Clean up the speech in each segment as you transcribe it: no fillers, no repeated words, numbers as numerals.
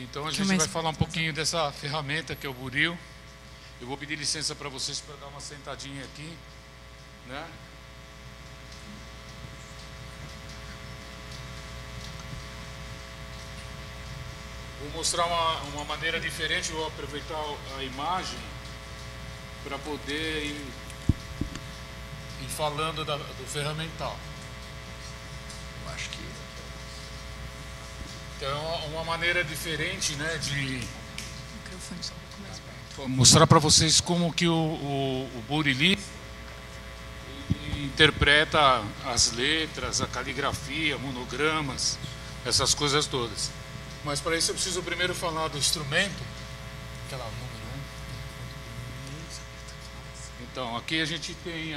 Então a gente vai falar um pouquinho dessa ferramenta que é o buril. Eu vou pedir licença para vocês para dar uma sentadinha aqui, né? Vou mostrar uma maneira diferente, vou aproveitar a imagem para poder ir falando do ferramental. Eu acho que... Então, uma maneira diferente, né, de mostrar para vocês como que o Burili interpreta as letras, a caligrafia, monogramas, essas coisas todas. Mas para isso eu preciso primeiro falar do instrumento. Aquela número 1. Então, aqui a gente tem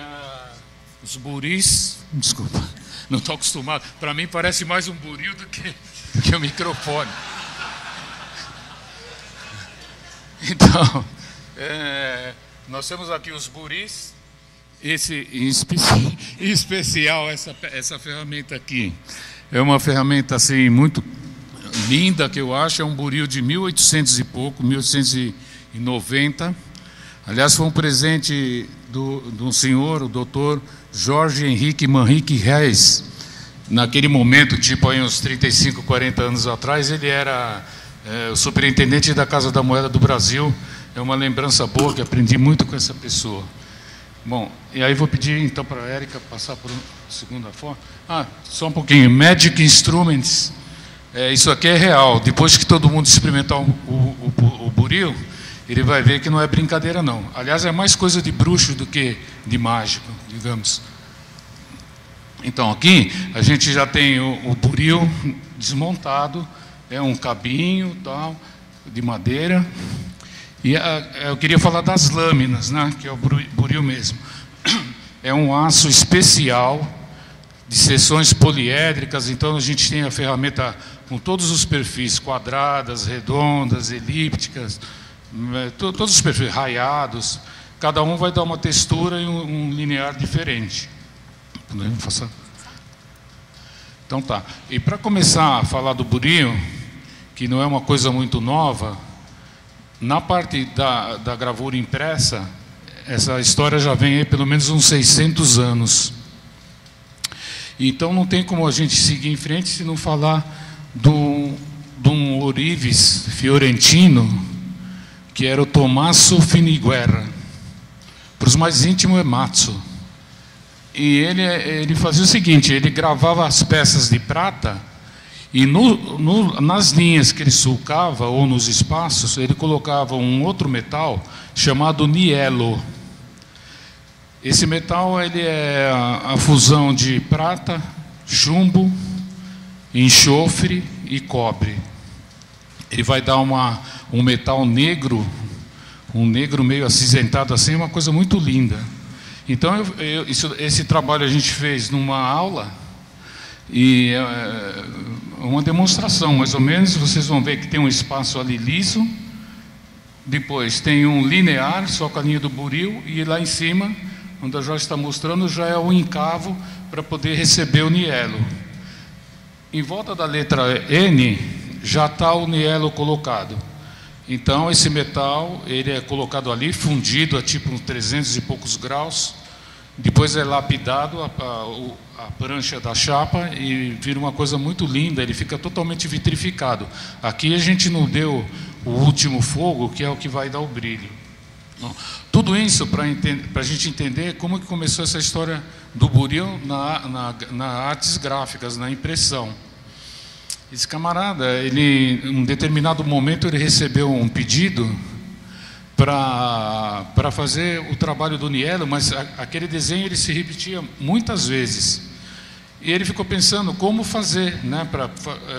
os buris. Desculpa, não estou acostumado. Para mim parece mais um buril do que o microfone. Então, nós temos aqui os buris. Esse em especial, essa ferramenta aqui é uma ferramenta assim muito linda, que eu acho. É um buril de 1800 e pouco, 1890. Aliás, foi um presente do senhor, o doutor Jorge Henrique Manrique Reis. Naquele momento, tipo aí uns 35, 40 anos atrás, ele era o superintendente da Casa da Moeda do Brasil. É uma lembrança boa, que aprendi muito com essa pessoa. Bom, e aí vou pedir então para a Érica passar por uma segunda foto. Só um pouquinho. Magic Instruments. Isso aqui é real. Depois que todo mundo experimentar o buril, ele vai ver que não é brincadeira, não. Aliás, é mais coisa de bruxo do que de mágico, digamos. Então, aqui a gente já tem o buril desmontado, é um cabinho tal, de madeira. E eu queria falar das lâminas, né, que é o buril mesmo. É um aço especial de seções poliédricas. Então a gente tem a ferramenta com todos os perfis, quadradas, redondas, elípticas, todos os perfis, raiados. Cada um vai dar uma textura e um linear diferente. Então tá. E para começar a falar do buril, que não é uma coisa muito nova, na parte da gravura impressa, essa história já vem aí pelo menos uns 600 anos. Então não tem como a gente seguir em frente se não falar de um ourives fiorentino, que era o Tommaso Finiguerra. Para os mais íntimos é Mazzo. E ele fazia o seguinte: ele gravava as peças de prata e nas linhas que ele sulcava, ou nos espaços, ele colocava um outro metal chamado nielo. Esse metal ele é a fusão de prata, chumbo, enxofre e cobre. Ele vai dar um metal negro, um negro meio acinzentado assim, uma coisa muito linda. Então, esse trabalho a gente fez numa aula, e uma demonstração, mais ou menos. Vocês vão ver que tem um espaço ali liso, depois tem um linear, só com a linha do buril, e lá em cima, onde a Joyce está mostrando, já é o encavo para poder receber o nielo. Em volta da letra N, já está o nielo colocado. Então, esse metal, ele é colocado ali, fundido a tipo uns 300 e poucos graus, depois é lapidado a prancha da chapa e vira uma coisa muito linda, ele fica totalmente vitrificado. Aqui a gente não deu o último fogo, que é o que vai dar o brilho. Tudo isso para a gente entender como que começou essa história do buril na artes gráficas, na impressão. Esse camarada, em um determinado momento, ele recebeu um pedido para fazer o trabalho do nielo, mas aquele desenho ele se repetia muitas vezes. E ele ficou pensando como fazer, né, para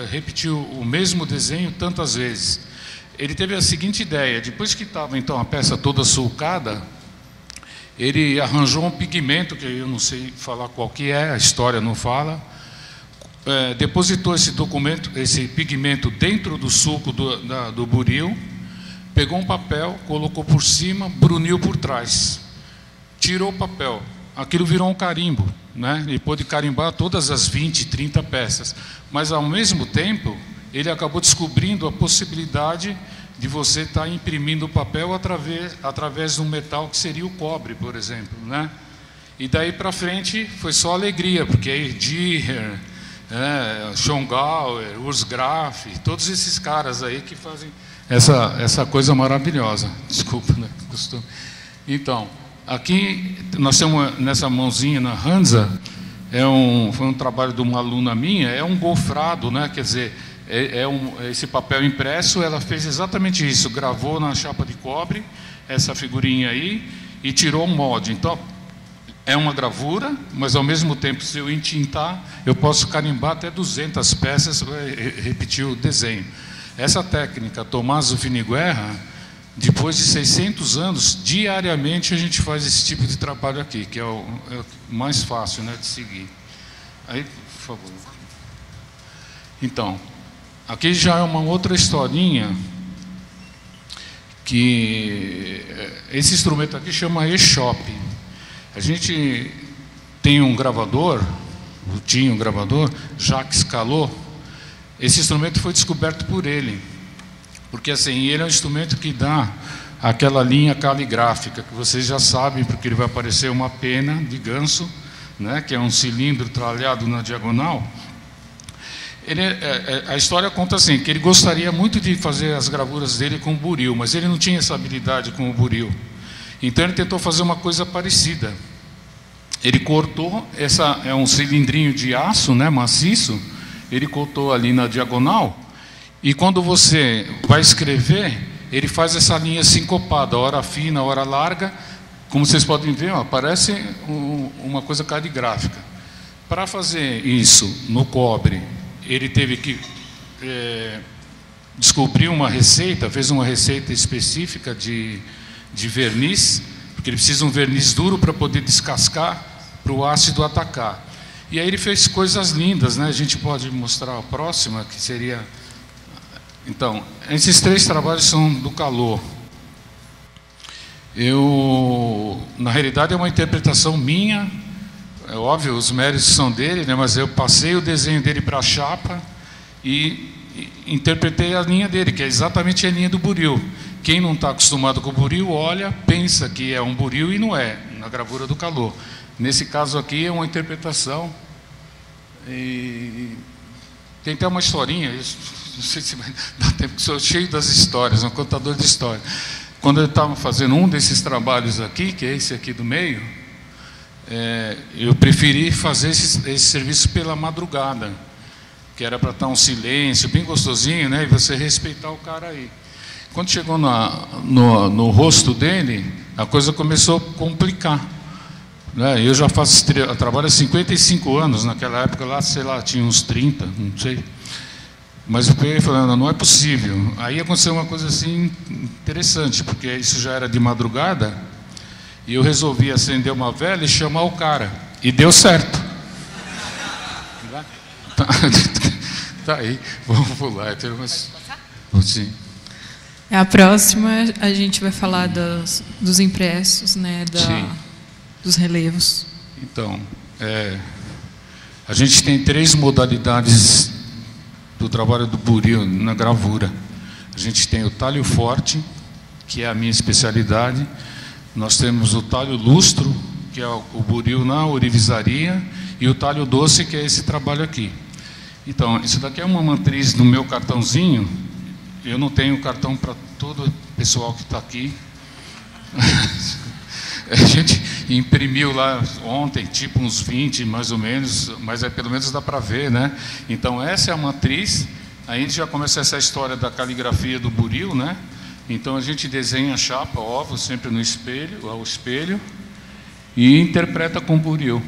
repetir o mesmo desenho tantas vezes. Ele teve a seguinte ideia: depois que estava então a peça toda sulcada, ele arranjou um pigmento, que eu não sei falar qual que é, a história não fala, depositou esse pigmento dentro do suco do buril, pegou um papel, colocou por cima, bruniu por trás, tirou o papel, aquilo virou um carimbo, né? Ele pôde carimbar todas as 20, 30 peças, mas ao mesmo tempo ele acabou descobrindo a possibilidade de você estar imprimindo o papel através de um metal que seria o cobre, por exemplo, né? E daí para frente foi só alegria, porque aí Dürer, Schongauer, Urs Graf, todos esses caras aí que fazem essa coisa maravilhosa. Desculpa, né? Costume. Então, aqui nós temos nessa mãozinha na Hansa, foi um trabalho de uma aluna minha, é um golfrado, né? Quer dizer, esse papel impresso, ela fez exatamente isso, gravou na chapa de cobre essa figurinha aí e tirou o molde. Então, é uma gravura, mas ao mesmo tempo, se eu entintar, eu posso carimbar até 200 peças para repetir o desenho. Essa técnica, Tommaso Finiguerra, depois de 600 anos, diariamente a gente faz esse tipo de trabalho aqui, que é o mais fácil, né, de seguir. Aí, por favor. Então, aqui já é uma outra historinha, que esse instrumento aqui chama E-Shop. A gente tem um gravador, tinha um gravador, Jacques Callot. Esse instrumento foi descoberto por ele, porque assim, ele é um instrumento que dá aquela linha caligráfica, que vocês já sabem, porque ele vai aparecer uma pena de ganso, né, que é um cilindro tralhado na diagonal. A história conta assim, que ele gostaria muito de fazer as gravuras dele com o buril, mas ele não tinha essa habilidade com o buril. Então ele tentou fazer uma coisa parecida. Ele cortou, é um cilindrinho de aço, né, maciço, ele cortou ali na diagonal, e quando você vai escrever, ele faz essa linha sincopada, hora fina, hora larga, como vocês podem ver, ó, parece uma coisa caligráfica. Para fazer isso no cobre, ele teve que descobrir uma receita, fez uma receita específica de verniz, porque ele precisa de um verniz duro para poder descascar, para o ácido atacar. E aí ele fez coisas lindas, né? A gente pode mostrar a próxima, que seria... Então, esses 3 trabalhos são do Callot. Na realidade, é uma interpretação minha, é óbvio, os méritos são dele, né? Mas eu passei o desenho dele para a chapa e interpretei a linha dele, que é exatamente a linha do buril. Quem não está acostumado com o buril, olha, pensa que é um buril e não é, na gravura do Callot. Nesse caso aqui é uma interpretação. E tem até uma historinha, não sei se vai dar tempo, que sou cheio das histórias, um contador de história. Quando eu estava fazendo um desses trabalhos aqui, que é esse aqui do meio, eu preferi fazer esse serviço pela madrugada, que era para estar um silêncio bem gostosinho, né, e você respeitar o cara aí. Quando chegou no rosto dele, a coisa começou a complicar. Né? Eu já faço trabalho há 55 anos, naquela época lá, sei lá, tinha uns 30, não sei. Mas eu peguei falando, não é possível. Aí aconteceu uma coisa assim interessante, porque isso já era de madrugada, e eu resolvi acender uma vela e chamar o cara. E deu certo. Tá aí, vamos pular. Sim. A próxima, a gente vai falar dos impressos, né, dos relevos. Então, a gente tem 3 modalidades do trabalho do buril na gravura. A gente tem o talho forte, que é a minha especialidade. Nós temos o talho lustro, que é o buril na ourivesaria, e o talho doce, que é esse trabalho aqui. Então, isso daqui é uma matriz do meu cartãozinho. Eu não tenho cartão para todo o pessoal que está aqui. A gente imprimiu lá ontem, tipo uns 20 mais ou menos, mas pelo menos dá para ver, né? Então essa é a matriz. Aí a gente já começa essa história da caligrafia do buril, né? Então a gente desenha a chapa, óbvio, sempre no espelho, ao espelho, e interpreta com buril.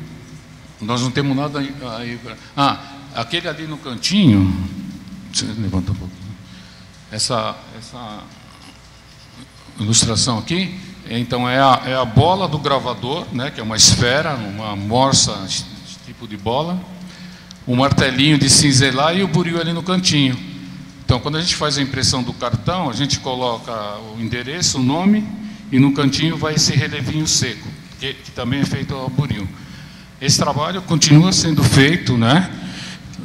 Nós não temos nada aí. Aquele ali no cantinho, deixa eu levantar um pouquinho. Essa ilustração aqui, então é a bola do gravador, né, que é uma esfera, uma morsa, tipo de bola, um martelinho de cinzelar e o buril ali no cantinho. Então, quando a gente faz a impressão do cartão, a gente coloca o endereço, o nome, e no cantinho vai esse relevinho seco, que também é feito ao buril. Esse trabalho continua sendo feito, né,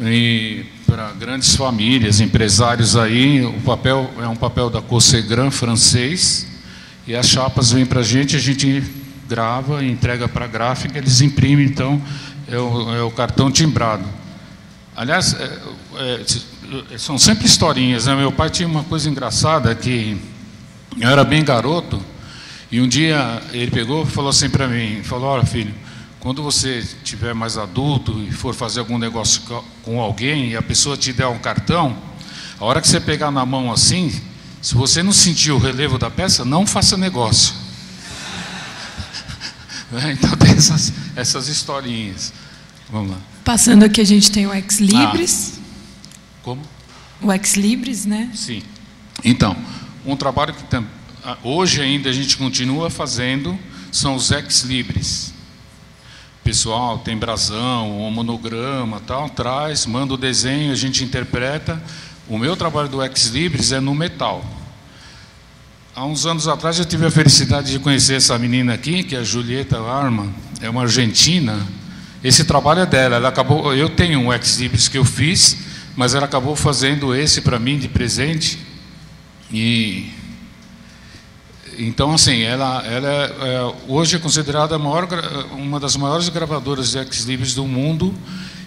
e para grandes famílias, empresários aí. O papel é um papel da Cosegran francês, e as chapas vêm para a gente grava, entrega para a gráfica, eles imprimem, então é o cartão timbrado. Aliás, são sempre historinhas, né? Meu pai tinha uma coisa engraçada, que eu era bem garoto, e um dia ele pegou e falou assim para mim, falou: olha, filho, quando você estiver mais adulto e for fazer algum negócio com alguém e a pessoa te der um cartão, a hora que você pegar na mão assim, se você não sentir o relevo da peça, não faça negócio. Então tem essas historinhas. Vamos lá. Passando aqui, a gente tem o Ex Libris. Como? O Ex Libris, né? Sim. Então, um trabalho que hoje ainda a gente continua fazendo são os Ex Libris. Pessoal, tem brasão, um monograma, tal, traz, manda o desenho, a gente interpreta. O meu trabalho do Ex Libris é no metal. Há uns anos atrás eu tive a felicidade de conhecer essa menina aqui, que é a Julieta Arman, é uma argentina. Esse trabalho é dela, ela acabou, eu tenho um Ex Libris que eu fiz, mas ela acabou fazendo esse para mim de presente. E então, assim, ela hoje é considerada uma das maiores gravadoras de Ex Libris do mundo,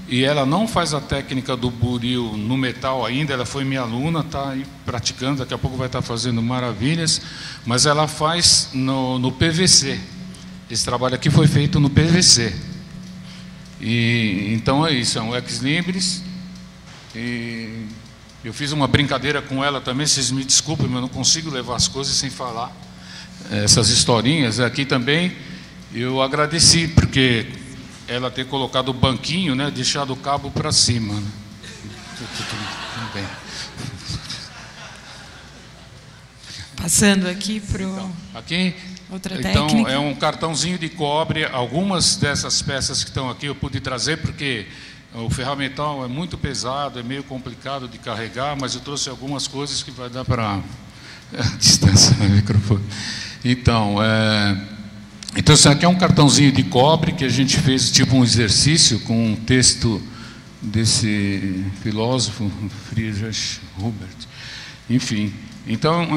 e ela não faz a técnica do buril no metal ainda, ela foi minha aluna, está aí praticando, daqui a pouco vai estar fazendo maravilhas, mas ela faz no PVC. Esse trabalho aqui foi feito no PVC. E então é isso, é um Ex Libris. E eu fiz uma brincadeira com ela também, vocês me desculpem, mas eu não consigo levar as coisas sem falar. Essas historinhas aqui também, eu agradeci, porque ela ter colocado o banquinho, né, deixado o cabo para cima. Né? Tudo bem. Passando aqui para outra técnica. Então, é um cartãozinho de cobre. Algumas dessas peças que estão aqui eu pude trazer, porque o ferramental é muito pesado, é meio complicado de carregar, mas eu trouxe algumas coisas que vai dar para distância no microfone. Então, isso aqui é um cartãozinho de cobre que a gente fez tipo um exercício com um texto desse filósofo, Friedrich Hubert. Enfim, então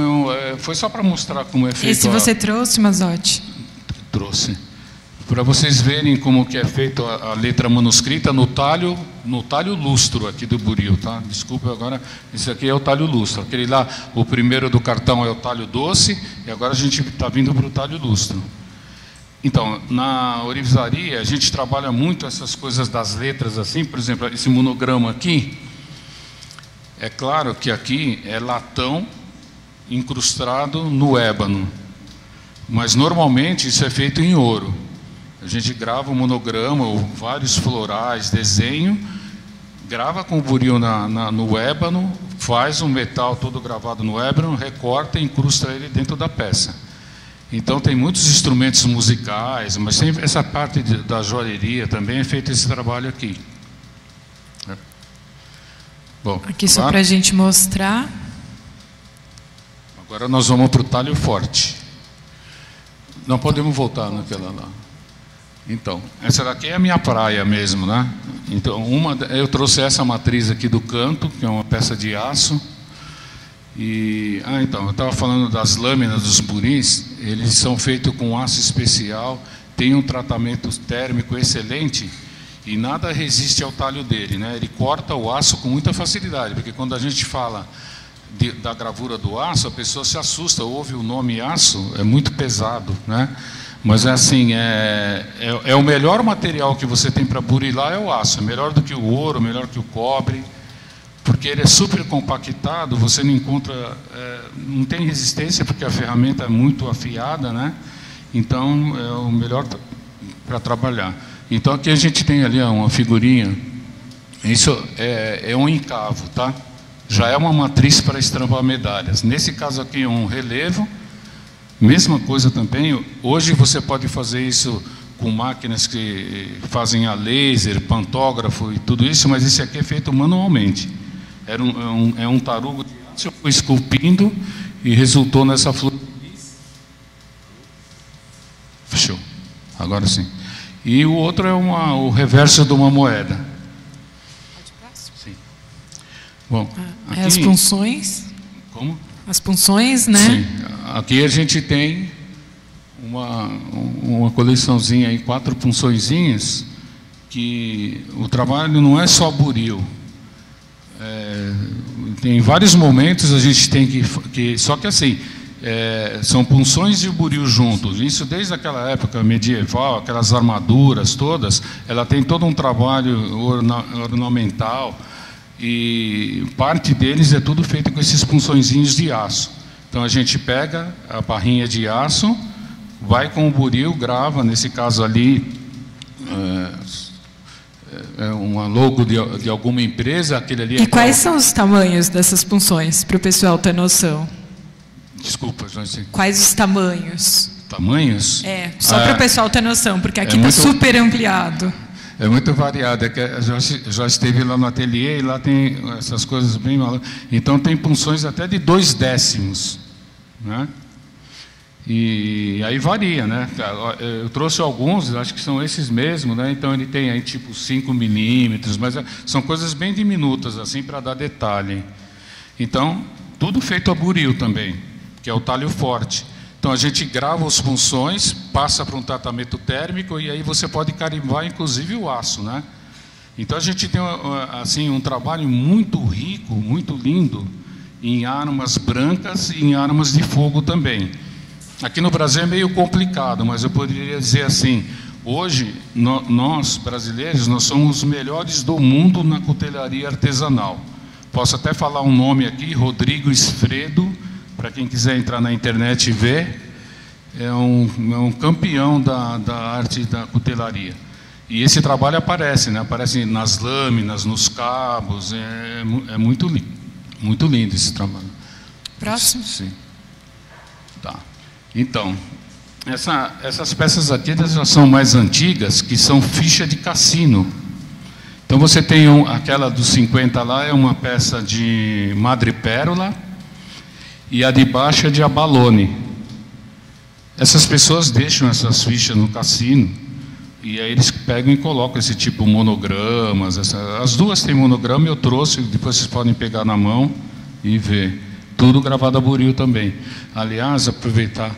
foi só para mostrar como é feito. Esse você trouxe, Mazzotti? Trouxe. Para vocês verem como que é feita a letra manuscrita no talho lustro aqui do buril, tá? Desculpa, agora esse aqui é o talho lustro. Aquele lá, o primeiro do cartão é o talho doce, e agora a gente está vindo para o talho lustro. Então, na ourivesaria a gente trabalha muito essas coisas das letras assim, por exemplo, esse monograma aqui. É claro que aqui é latão incrustado no ébano, mas normalmente isso é feito em ouro. A gente grava um monograma, ou vários florais, desenho, grava com o buril no ébano, faz um metal todo gravado no ébano, recorta e incrusta ele dentro da peça. Então tem muitos instrumentos musicais, mas sempre essa parte da joalheria também é feito esse trabalho aqui. Bom, aqui só para a gente mostrar. Agora nós vamos para o talho forte. Não podemos voltar naquela lá. Então, essa daqui é a minha praia mesmo, né? Então, eu trouxe essa matriz aqui do canto, que é uma peça de aço. E, então, eu estava falando das lâminas dos buris, eles são feitos com aço especial, tem um tratamento térmico excelente e nada resiste ao talho dele, né? Ele corta o aço com muita facilidade, porque quando a gente fala da gravura do aço, a pessoa se assusta, ouve o nome aço, é muito pesado, né? Mas é assim, é o melhor material que você tem para burilar é o aço, é melhor do que o ouro, melhor que o cobre, porque ele é super compactado, você não encontra, não tem resistência, porque a ferramenta é muito afiada, né? Então é o melhor para trabalhar. Então aqui a gente tem ali uma figurinha, isso é um encavo, tá? Já é uma matriz para estrampar medalhas. Nesse caso aqui é um relevo. Mesma coisa também, hoje você pode fazer isso com máquinas que fazem a laser, pantógrafo e tudo isso, mas esse aqui é feito manualmente. É um tarugo de aço, eu fui esculpindo e resultou nessa flor. Fechou. Agora sim. E o outro é o reverso de uma moeda. Sim. Bom, aqui, as punções. Como? As punções, né? Sim. Aqui a gente tem uma coleçãozinha aí, 4 punçõezinhas, que o trabalho não é só buril. Tem vários momentos a gente tem que só que assim, são punções e buril juntos. Isso desde aquela época medieval, aquelas armaduras todas, ela tem todo um trabalho ornamental, e parte deles é tudo feito com esses punçõezinhos de aço. Então a gente pega a barrinha de aço, vai com o buril, grava, nesse caso ali, uma logo de alguma empresa, aquele ali. E quais são os tamanhos dessas punções, para o pessoal ter noção? Desculpa, Joyce. Quais os tamanhos? Tamanhos? Só para o pessoal ter noção, porque aqui está muito super ampliado. É muito variado. Já esteve lá no ateliê e lá tem essas coisas bem malucas. Então tem punções até de 2 décimos, né? E aí varia, né? Eu trouxe alguns, acho que são esses mesmo, né? Então ele tem aí tipo 5 milímetros, mas são coisas bem diminutas, assim, para dar detalhe. Então, tudo feito a buril também, que é o talho forte. Então a gente grava as punções, passa para um tratamento térmico e aí você pode carimbar inclusive o aço, né? Então a gente tem assim um trabalho muito rico, muito lindo em armas brancas e em armas de fogo também. Aqui no Brasil é meio complicado, mas eu poderia dizer assim, hoje nós brasileiros nós somos os melhores do mundo na cutelaria artesanal. Posso até falar um nome aqui, Rodrigo Esfredo. Para quem quiser entrar na internet e ver, é um campeão da arte da cutelaria. E esse trabalho aparece, né? Aparece nas lâminas, nos cabos, é muito lindo esse trabalho. Próximo? Sim. Tá. Então, essas peças aqui já são mais antigas, que são ficha de cassino. Então você tem aquela dos 50 lá, é uma peça de madrepérola, e a de baixo é de abalone. Essas pessoas deixam essas fichas no cassino, e aí eles pegam e colocam esse tipo monogramas. As duas têm monograma, eu trouxe, depois vocês podem pegar na mão e ver. Tudo gravado a buril também. Aliás, aproveitar,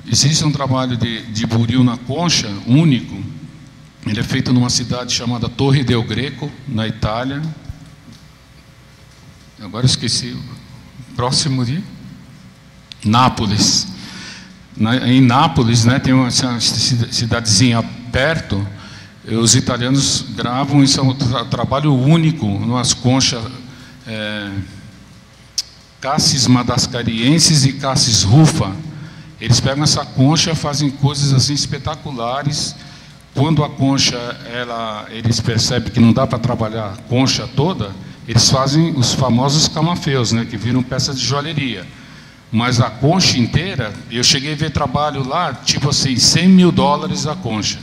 existe um trabalho de buril na concha, único. Ele é feito numa cidade chamada Torre del Greco, na Itália. Agora esqueci. Próximo de Nápoles. Em Nápoles, né, tem uma cidadezinha perto. Os italianos gravam, isso é um trabalho único, nas conchas Cassis Madagascarienses e Cassis Rufa. Eles pegam essa concha, fazem coisas assim espetaculares. Quando a concha, eles percebem que não dá para trabalhar a concha toda, eles fazem os famosos camafeus, né, que viram peça de joalheria. Mas a concha inteira, eu cheguei a ver trabalho lá, tipo assim, $100 mil a concha.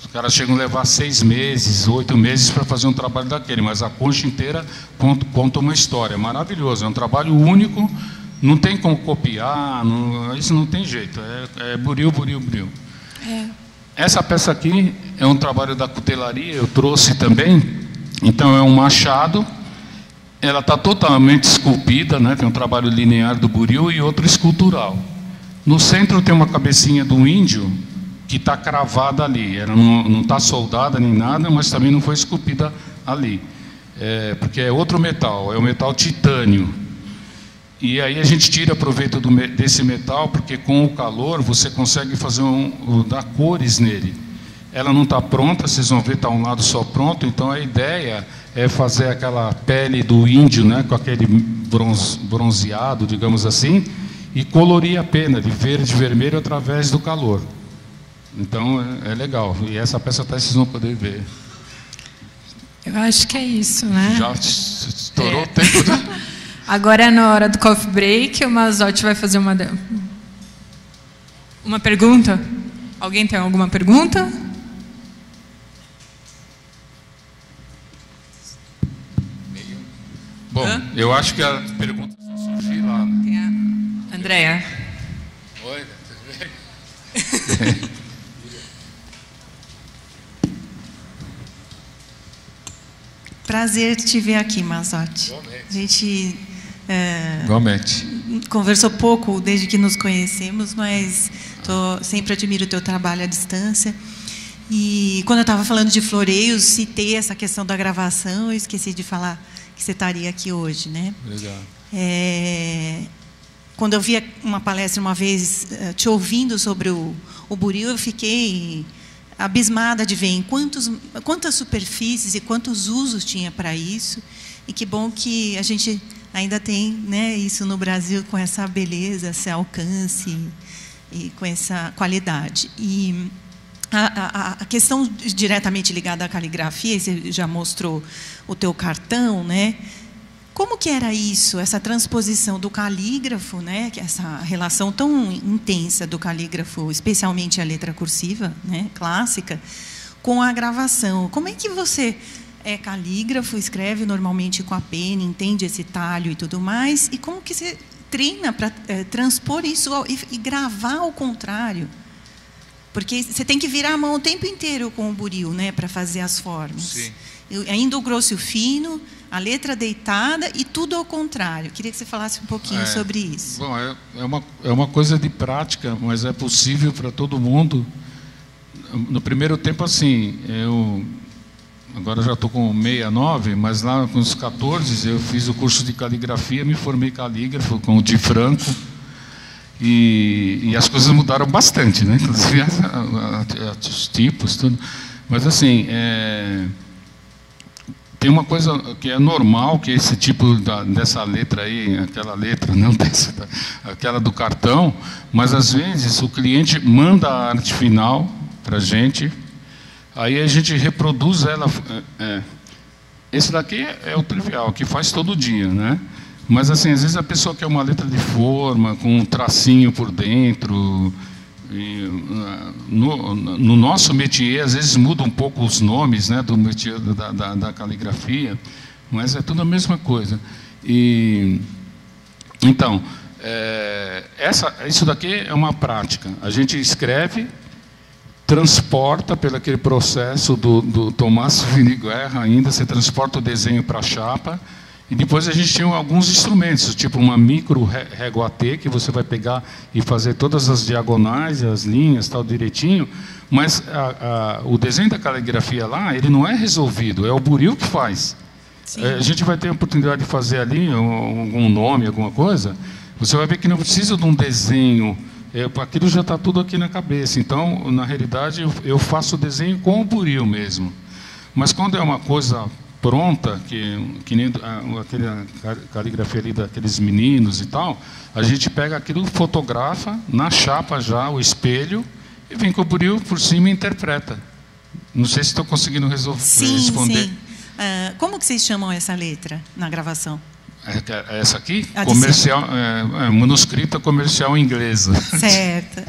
Os caras chegam a levar 6 meses, 8 meses para fazer um trabalho daquele, mas a concha inteira conta uma história. Maravilhoso, é um trabalho único, não tem como copiar, isso não tem jeito, é buril, buril, buril. Essa peça aqui é um trabalho da cutelaria, eu trouxe também. Então é um machado, ela está totalmente esculpida, né? Tem um trabalho linear do buril e outro escultural. No centro tem uma cabecinha do índio que está cravada ali. Ela não está soldada nem nada, mas também não foi esculpida ali. Porque é outro metal, é o metal titânio. E aí a gente tira proveito desse metal, porque com o calor você consegue dar cores nele. Ela não está pronta, vocês vão ver, está um lado só pronto, então a ideia é fazer aquela pele do índio, né, com aquele bronzeado, digamos assim, e colorir a pena de verde e vermelho através do calor. Então é legal, e essa peça até vocês vão poder ver. Eu acho que é isso, né? Já estourou o tempo. Agora é na hora do coffee break, o Mazzotti vai fazer uma pergunta. Alguém tem alguma pergunta? Bom, eu acho que a pergunta só surgiu lá, né? Tem a Andréa. Oi, tudo bem? prazer te ver aqui, Mazzotti. Igualmente. A gente Igualmente. conversou pouco desde que nos conhecemos, mas sempre admiro o teu trabalho à distância. E quando eu estava falando de floreios, citei essa questão da gravação, eu esqueci de falar que você estaria aqui hoje, né? Obrigado. Quando eu vi uma palestra uma vez, te ouvindo sobre o buril, eu fiquei abismada de ver em quantas superfícies e quantos usos tinha para isso. E que bom que a gente ainda tem, né, isso no Brasil com essa beleza, esse alcance e com essa qualidade. E a questão diretamente ligada à caligrafia, você já mostrou o teu cartão, né? Como que era isso, essa transposição do calígrafo, né? Essa relação tão intensa do calígrafo, especialmente a letra cursiva, né, clássica, com a gravação? Como é que você é calígrafo, escreve normalmente com a pena, entende esse talho e tudo mais, e como que você treina para transpor isso e gravar ao contrário? Porque você tem que virar a mão o tempo inteiro com o buril, né, para fazer as formas. Sim. Ainda o grosso e o fino, a letra deitada e tudo ao contrário. Queria que você falasse um pouquinho sobre isso. Bom, é uma coisa de prática, mas é possível para todo mundo. No primeiro tempo, assim, agora já estou com 69, mas lá com os 14 eu fiz o curso de caligrafia, me formei calígrafo com o Di Franco. E as coisas mudaram bastante, né? Inclusive os tipos, tudo. Mas assim, tem uma coisa que é normal, que é esse tipo dessa letra aí, aquela letra, não dessa, aquela do cartão, mas às vezes o cliente manda a arte final para a gente, aí a gente reproduz ela. Esse daqui é o trivial, que faz todo dia, né? Mas, assim, às vezes a pessoa quer uma letra de forma, com um tracinho por dentro. No nosso métier, às vezes muda um pouco os nomes, né, do métier da caligrafia, mas é tudo a mesma coisa. Então, isso daqui é uma prática. A gente escreve, transporta pelo aquele processo do Tomás Viniguerra ainda, você transporta o desenho para a chapa. E depois a gente tinha alguns instrumentos, tipo uma micro régua T, que você vai pegar e fazer todas as diagonais, as linhas, tal, direitinho. Mas o desenho da caligrafia lá, ele não é resolvido, é o buril que faz. A gente vai ter a oportunidade de fazer ali algum nome, alguma coisa. Você vai ver que não precisa de um desenho, aquilo já está tudo aqui na cabeça. Então, na realidade, eu faço o desenho com o buril mesmo. Mas quando é uma coisa pronta, que nem aquela caligrafia ali daqueles meninos e tal, a gente pega aquilo, fotografa na chapa já, o espelho, e vem com o buril por cima e interpreta. Não sei se estou conseguindo responder. Sim. Como que vocês chamam essa letra na gravação? Essa aqui? Comercial, manuscrita comercial inglesa. Certo,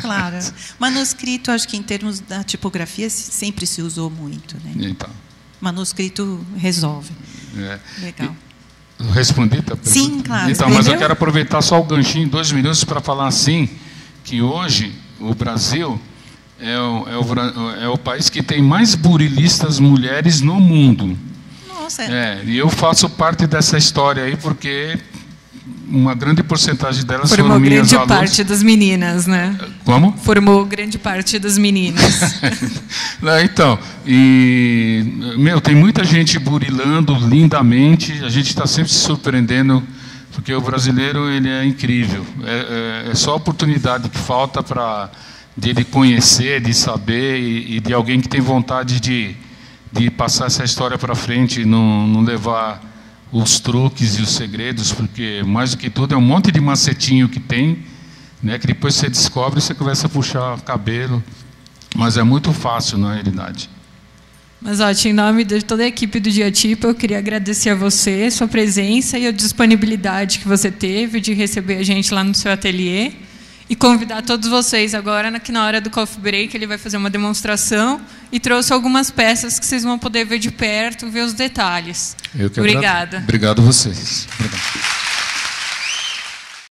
claro. Manuscrito, acho que em termos da tipografia, sempre se usou muito, né? Então. Manuscrito resolve. Legal. Respondi, tá? Sim, claro. Então, mas eu quero aproveitar só o ganchinho, 2 minutos, para falar assim, que hoje o Brasil é o país que tem mais burilistas mulheres no mundo. Nossa. E eu faço parte dessa história aí, porque uma grande porcentagem delas foram minhas alunas. Formou grande parte das meninas, né? Como? Formou grande parte das meninas. Então, tem muita gente burilando lindamente, a gente está sempre se surpreendendo, porque o brasileiro, ele é incrível. É só a oportunidade que falta de ele conhecer, de saber, e de alguém que tem vontade de passar essa história para frente, não levar os truques e os segredos, porque mais do que tudo é um monte de macetinho que tem, né, que depois você descobre e você começa a puxar cabelo, mas é muito fácil na realidade. Mas, em nome de toda a equipe do Diatipo, eu queria agradecer a você, sua presença e a disponibilidade que você teve de receber a gente lá no seu ateliê e convidar todos vocês agora, que na hora do coffee break ele vai fazer uma demonstração e trouxe algumas peças que vocês vão poder ver de perto, ver os detalhes. Obrigada. Obrigado a vocês. Obrigado.